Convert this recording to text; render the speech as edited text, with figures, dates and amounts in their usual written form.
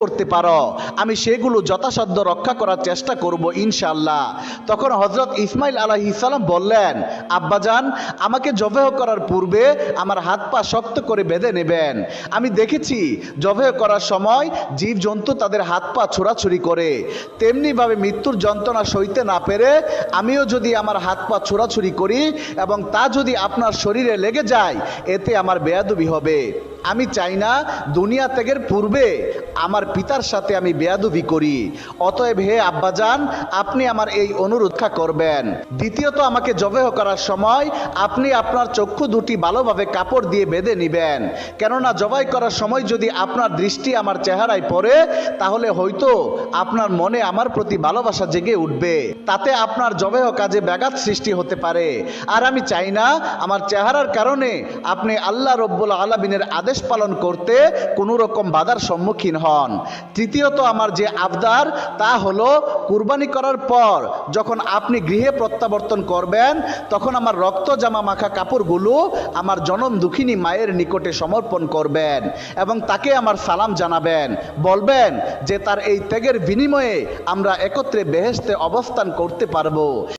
করতে পারো, আমি সেগুলো যথাসাধ্য রক্ষা করার চেষ্টা করব ইনশাআল্লাহ। তখন হযরত ইসমাইল আলাইহিস সালাম বললেন, আব্বাজান, আমাকে জবেহ করার পূর্বে আমার হাত পা শক্ত করে বেঁধে নেবেন। আমি দেখেছি জবেহ করার সময় জীবজন্তু তাদের হাত পা ছোড়াছুড়ি করে, তেমনিভাবে মৃত্যুর যন্ত্রণা সইতে না পেরে আমিও যদি আমার হাত পা ছোড়াছুড়ি করি এবং তা যদি আপনার শরীরে লেগে যায়, এতে আমার বেয়াদবি হবে। আমি চাই না দুনিয়া ত্যাগের পূর্বে আমার পিতার সাথে আমি বেয়াদবি করি। অতএব হে আব্বাজান, আপনি আমার এই অনুরোধ রক্ষা করবেন। দ্বিতীয়ত, আমাকে জবেহ করার সময় আপনি আপনার চক্ষু দুটি ভালোভাবে কাপড় দিয়ে বেঁধে নেবেন, কেননা জবাই করার সময় যদি আপনার দৃষ্টি আমার চেহারায় পড়ে, তাহলে হয়তো আপনার মনে আমার প্রতি ভালোবাসা জেগে উঠবে, তাতে আপনার জবেহ কাজে ব্যাঘাত সৃষ্টি হতে পারে। আর আমি চাই না আমার চেহারার কারণে আপনি আল্লাহ রব্বুল আলামিনের আদেশ পালন করতে কোনো রকম বাধার সম্মুখীন হন। তৃতীয়ত, আমার যে আবদার তা হলো, কুরবানি করার পর যখন আপনি গৃহে প্রত্যাবর্তন করবেন, তখন আমার রক্ত জামা মাখা কাপড়গুলো আমার জনম দুঃখিনী মায়ের নিকটে সমর্পণ করবেন এবং তাকে আমার সালাম জানাবেন, বলবেন যে তার এই ত্যাগের বিনিময়ে আমরা একত্রে বেহেশতে অবস্থান করতে পারবো।